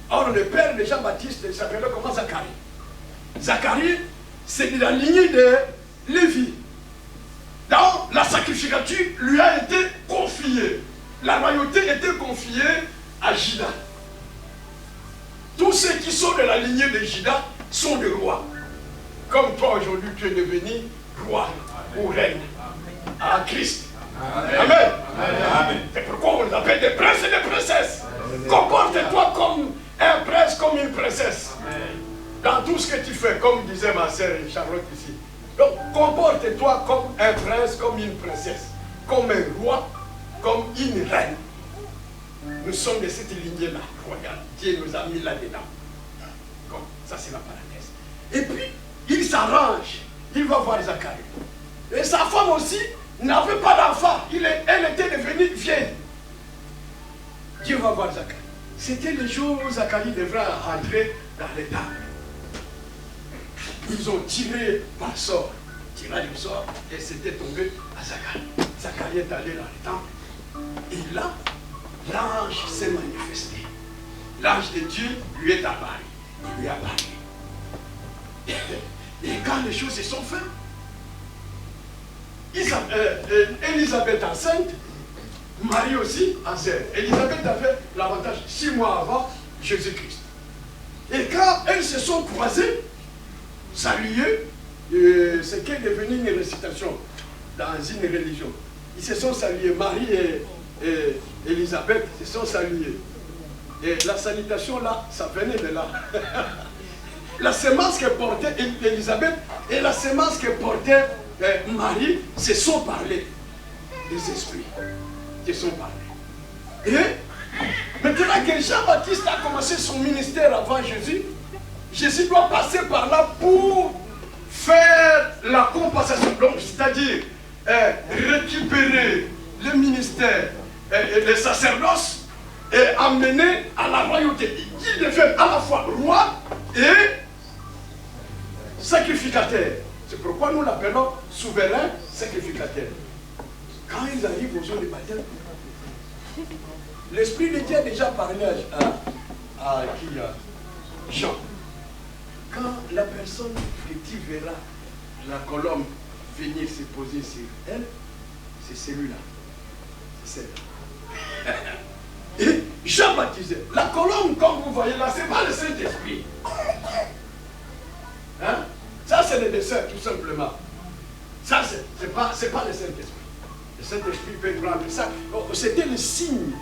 Or, le père de Jean-Baptiste s'appelait comment Zacharie. Zacharie, c'est de la lignée de Lévi. Dans la sacrificature lui a été confiée. La royauté était confiée à Juda. Tous ceux qui sont de la lignée de Juda sont des rois. Comme toi aujourd'hui, tu es devenu roi ou reine à Christ. Amen. Amen. C'est pourquoi on les appelle des princes et des princesses. Comporte-toi comme un prince, comme une princesse. Dans tout ce que tu fais, comme disait ma sœur Charlotte ici. Donc, comporte-toi comme un prince, comme une princesse, comme un roi, comme une reine. Nous sommes de cette lignée-là. Regarde, Dieu nous a mis là-dedans. Comme ça, c'est la parenthèse. Et puis, il s'arrange. Il va voir Zacharie. Et sa femme aussi n'avait pas d'enfant. Elle était devenue vieille. Dieu va voir Zacharie. C'était le jour où Zacharie devrait entrer dans les tables. Ils ont tiré par sort. Tiré du sort et c'était tombé à Zacharie. Zacharie est allé dans le temple. Et là, l'ange s'est manifesté. L'ange de Dieu lui est apparu. Il lui a parlé. Et quand les choses se sont faites, Élisabeth enceinte, Marie aussi enceinte. Élisabeth avait l'avantage 6 mois avant Jésus-Christ. Et quand elles se sont croisées, saluées, c'est qu'elle est devenue une récitation dans une religion. Ils se sont salués, Marie et et Élisabeth se sont salués. Et la salutation là, ça venait de là. La semence que portait Élisabeth et la semence que portait Marie se sont parlé. Les esprits se sont parlé. Et maintenant que Jean-Baptiste a commencé son ministère avant Jésus, Jésus doit passer par là pour faire la compensation. Donc, c'est-à-dire récupérer le ministère et le sacerdoce et amener à la royauté. Il devient à la fois roi et sacrificateur. C'est pourquoi nous l'appelons souverain sacrificateur. Quand ils arrivent aux eaux de baptême, l'Esprit de Dieu a déjà parlé à Jean. Quand la personne que tu verras, la colombe venir se poser sur elle, c'est celui-là. C'est celle-là. Et Jean baptisait. La colombe, comme vous voyez là, ce n'est pas le Saint-Esprit. Hein? Ça, c'est le dessin, tout simplement. Ça, c'est pas le Saint-Esprit. Le Saint-Esprit peut prendre ça. C'était le signe.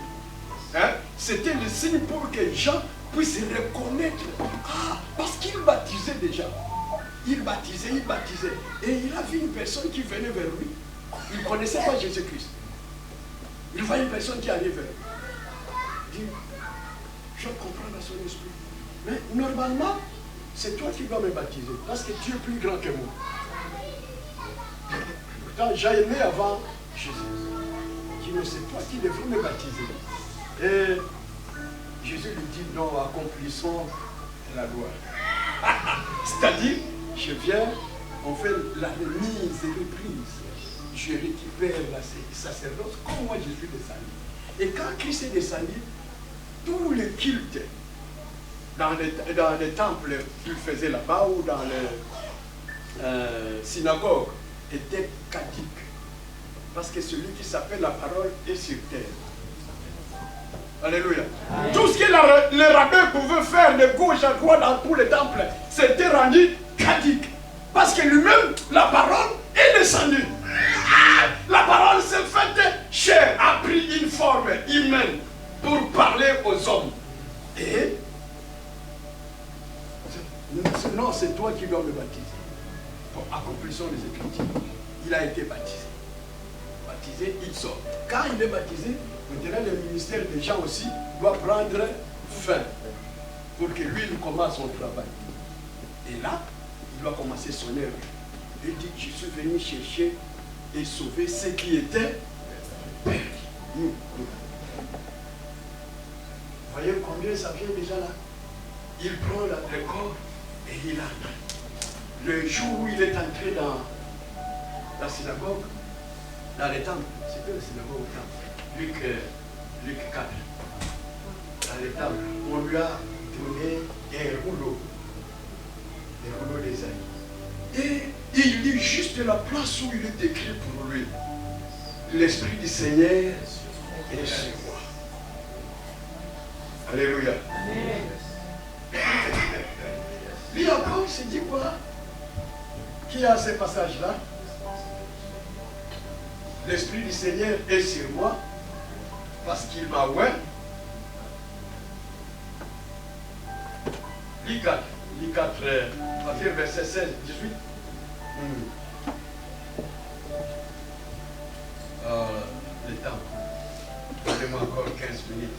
Hein? C'était le signe pour que Jean puisse reconnaître. Ah, parce qu'il baptisait déjà. Il baptisait. Et il a vu une personne qui venait vers lui. Il ne connaissait pas Jésus-Christ. Il voit une personne qui arrive vers lui. Il dit, je comprends dans son esprit. Mais normalement, c'est toi qui dois me baptiser. Parce que tu es plus grand que moi. Pourtant, j'ai aimé avant Jésus. Il dit, mais c'est toi qui devrais me baptiser. Et Jésus lui dit, non, accomplissons la loi. C'est-à-dire, je viens, on fait la remise et reprise. Je récupère la sacerdoce comme moi je suis descendu. Et quand Christ est descendu, tous les cultes dans les temples qu'il faisait là-bas ou dans les synagogues étaient caduques. Parce que celui qui s'appelle la parole est sur terre. Alléluia. Amen. Tout ce que les rabbins pouvaient faire de gauche à droite dans tous les temples, c'était rendu caduque. Parce que lui-même, la parole est descendue. La parole s'est faite chair, a pris une forme humaine pour parler aux hommes. Et non, c'est toi qui dois me baptiser. Bon, accomplissons les Écritures. Il a été baptisé. Baptisé, il sort. Quand il est baptisé, maintenant le ministère des gens aussi doit prendre fin pour que lui, il commence son travail. Et là, il doit commencer son œuvre. Il dit, je suis venu chercher et sauver ceux qui étaient perdus. Nous. Voyez combien ça vient déjà là? Il prend le corps et il entre. Le jour où il est entré dans la synagogue, dans les temples, c'était la synagogue au temple, Luc 4. Dans les temples, on lui a donné un rouleau des ailes. Et il lit juste la place où il est écrit pour lui. L'Esprit du Seigneur est sur moi. Alléluia. Lui encore, il s'est dit quoi? Qui a ce passage-là? L'Esprit du Seigneur est sur moi parce qu'il m'a oint. Luc 4, à partir verset 16, 18. Le temps. Donnez-moi encore 15 minutes.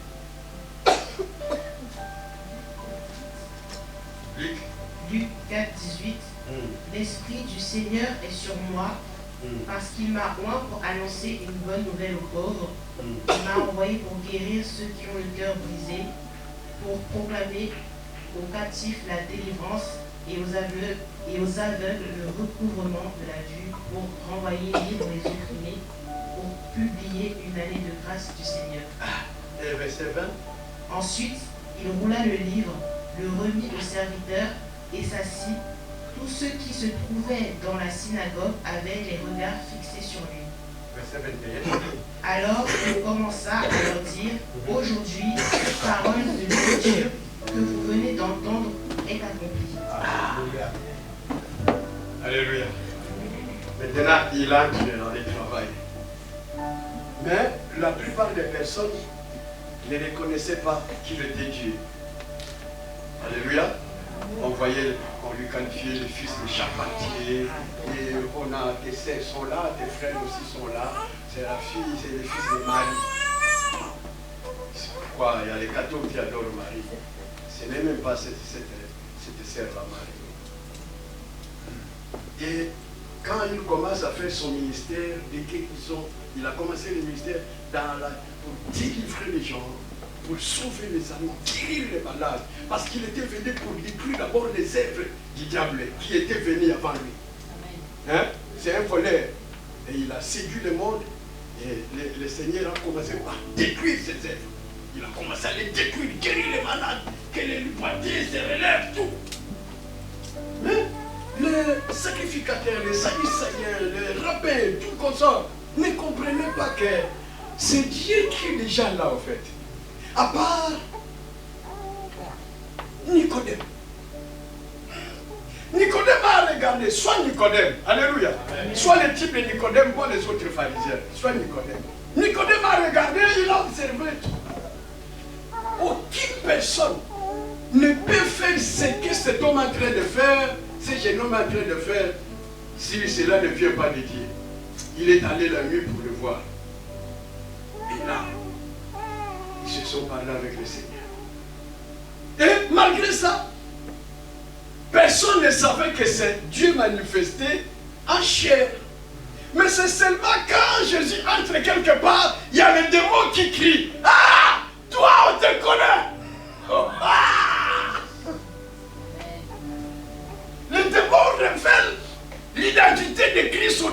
Luc 4, 18. L'Esprit du Seigneur est sur moi parce qu'il m'a oint pour annoncer une bonne nouvelle aux pauvres. Il m'a envoyé pour guérir ceux qui ont le cœur brisé, pour proclamer aux captifs la délivrance et aux aveugles le recouvrement de la vue, pour renvoyer libres les opprimés, pour publier une année de grâce du Seigneur. Et verset 20. Ensuite, il roula le livre, le remit au serviteur et s'assit. Tous ceux qui se trouvaient dans la synagogue avaient les regards fixés sur lui. Verset 21. Alors il commença à leur dire, aujourd'hui, cette parole de l'Écriture que vous venez d'entendre est accomplie. Alléluia. Maintenant, il entre dans le travail. Mais la plupart des personnes ne reconnaissaient pas qu'il était Dieu. Alléluia. On voyait, on lui qualifiait le fils de charpentier, et on a tes sœurs sont là, tes frères aussi sont là, c'est la fille, c'est le fils de Marie. C'est pourquoi il y a les catholiques qui adorent Marie. Ce n'est même pas cette sœur-là, Marie. Et quand il commence à faire son ministère, il a commencé le ministère pour délivrer les gens, pour sauver les animaux, guérir les malades, parce qu'il était venu pour détruire d'abord les œuvres du diable qui étaient venus avant lui. Hein? C'est un voleur. Et il a séduit le monde, et le Seigneur a commencé par détruire ses œuvres. Il a commencé à les détruire, guérir les malades, que les boitiers se relèvent, tout. Mais les sacrificateurs, les sadducéens, les rabbins, tout comme ça, ne comprenaient pas que c'est Dieu qui est déjà là, en fait. À part Nicodème. Nicodème a regardé, soit Nicodème, alléluia, soit le type de Nicodème, pas les autres pharisiens, soit Nicodème. Nicodème a regardé, il a observé tout. Aucune personne ne peut faire ce que cet homme est en train de faire, ce jeune homme est en train de faire, si cela ne vient pas de Dieu. Il est allé la nuit pour le voir. Et là, ils se sont parlé avec le Seigneur. Et malgré ça, personne ne savait que c'est Dieu manifesté en chair. Mais c'est seulement quand Jésus entre quelque part, il y a le démon qui crie. Ah! Toi, on te connaît! Oh, ah! Le démon révèle l'identité de Christ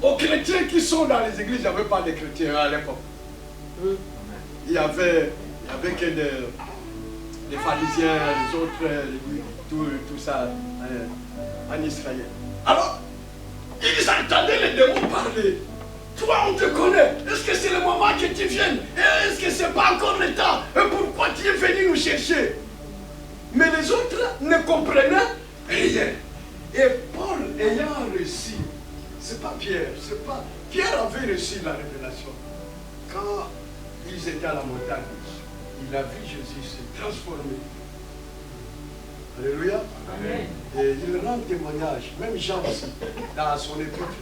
aux chrétiens qui sont dans les églises. Il n'y avait pas de chrétiens à l'époque. Il y avait que des pharisiens, les autres, tout ça en Israël. Alors, ils entendaient les démons parler. Toi, on te connaît. Est-ce que c'est le moment que tu viennes? Est-ce que ce n'est pas encore le temps? Et pourquoi tu es venu nous chercher? Mais les autres ne comprenaient rien. Et Paul ayant reçu, c'est pas Pierre, Pierre avait reçu la révélation. Quand ils étaient à la montagne, il a vu Jésus se transformer. Alléluia. Amen. Et il rend témoignage, même Jean aussi, dans son épître,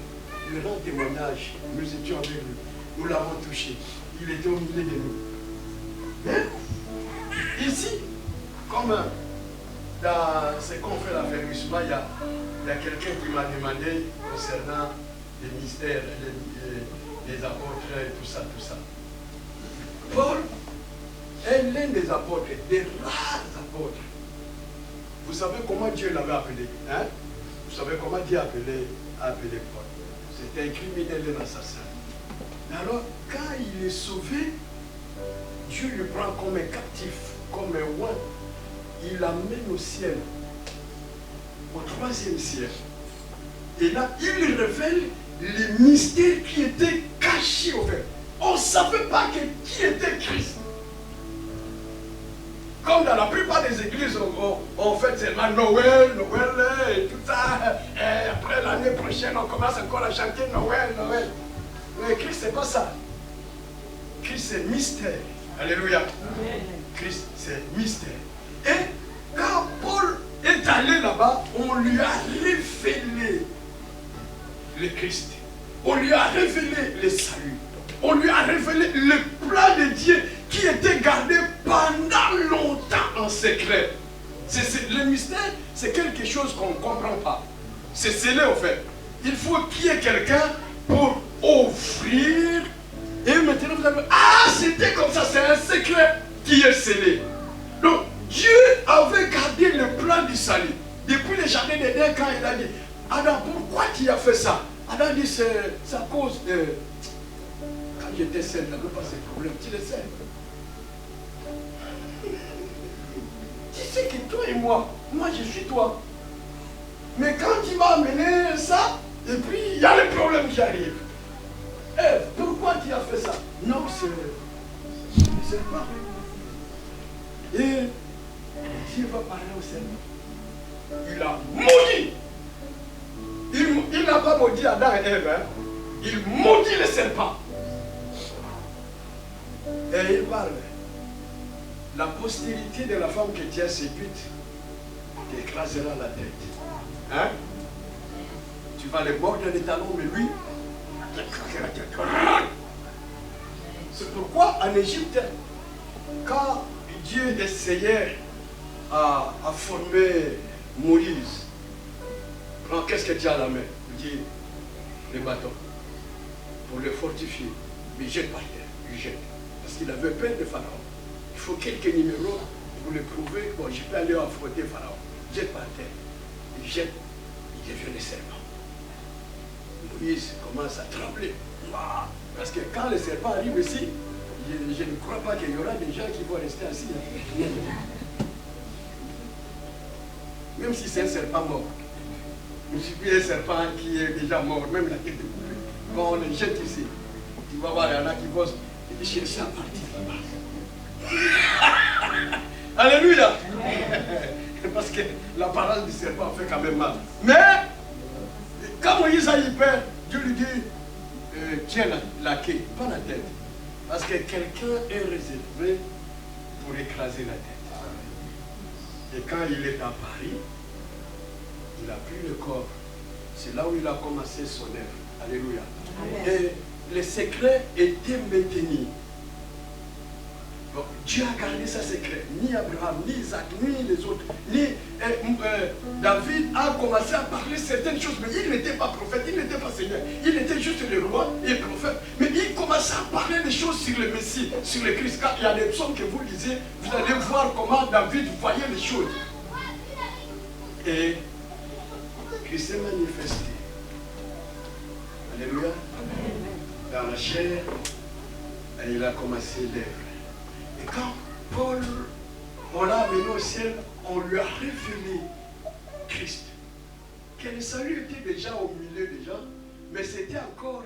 il rend témoignage. Nous étions avec lui, nous l'avons touché, il était au milieu de nous. Mais ici, comme dans ce qu'on fait l'affermissement, il y a quelqu'un qui m'a demandé concernant les mystères, les apôtres et tout ça. Paul est l'un des apôtres, des rares apôtres. Vous savez comment Dieu l'avait appelé, hein? Vous savez comment Dieu a appelé Paul. C'était un criminel et un assassin. Mais alors, quand il est sauvé, Dieu le prend comme un captif, comme un roi. Il l'amène au ciel, au 3e ciel. Et là, il révèle les mystères qui étaient cachés au fait. On ne savait pas qui était Christ. Comme dans la plupart des églises, on fait seulement Noël et tout ça. Et après l'année prochaine, on commence encore à chanter Noël. Mais Christ, c'est pas ça. Christ, c'est mystère. Alléluia. Christ, c'est mystère. Et quand Paul est allé là-bas, on lui a révélé le Christ. On lui a révélé le salut. On lui a révélé le plan de Dieu qui était gardé pendant longtemps en secret. Le mystère, c'est quelque chose qu'on ne comprend pas. C'est scellé au fait. Il faut qu'il y ait quelqu'un pour offrir. Et maintenant vous allez... Ah, c'était comme ça, c'est un secret qui est scellé. Donc, Dieu avait gardé le plan du salut. Depuis le jardin d'Éden, quand il a dit, Adam, pourquoi tu as fait ça? Adam dit, c'est à cause de... Quand j'étais seul, je n'avais pas ces problèmes. Tu le sais. Tu sais que toi et moi je suis toi. Mais quand tu m'as amené ça, et puis il y a les problèmes qui arrivent. Eh, pourquoi tu as fait ça? Non, c'est pas. Et Dieu va parler au Seigneur. Il a maudit. Il n'a pas maudit Adam et Ève. Hein? Il maudit le serpent. Et il parle. La postérité de la femme que tu as séduite t'écrasera la tête. Hein? Tu vas les mordre les talons, mais lui, c'est pourquoi en Égypte, quand Dieu essayait à former Moïse, qu'est-ce que tu as à la main? Il dit, les bâtons, pour le fortifier. Mais jette par terre, il jette. Parce qu'il avait peur de Pharaon. Il faut quelques numéros pour le prouver. Bon, je peux aller affronter Pharaon. Jette par terre. Il jette, il devient le serpent. Moïse commence à trembler. Parce que quand le serpent arrive ici, je ne crois pas qu'il y aura des gens qui vont rester assis. Même si c'est un serpent mort. Il suffit d'un serpent qui est déjà mort, même la tête de poupée. Quand on le jette ici, tu vas voir, il y en a qui vont chercher à partir là-bas. Alléluia. Parce que la parole du serpent fait quand même mal. Mais, quand Moïse a eu peur, Dieu lui dit, tiens la queue, pas la tête. Parce que quelqu'un est réservé pour écraser la tête. Et quand il est à Paris, il a pris le corps. C'est là où il a commencé son œuvre. Alléluia. Et les secrets étaient maintenus. Donc, Dieu a gardé sa secret. Ni Abraham, ni Isaac, ni les autres, ni David a commencé à parler certaines choses, mais il n'était pas prophète, il n'était pas seigneur, il était juste le roi et prophète. Mais il commençait à parler des choses sur le Messie, sur le Christ. Quand il y a des psaumes que vous lisez, vous allez voir comment David voyait les choses. Et Christ s'est manifesté. Alléluia. Dans la chair, et il a commencé l'œuvre. Et quand Paul, on l'a amené au ciel, on lui a révélé Christ. Que le salut était déjà au milieu des gens, mais c'était encore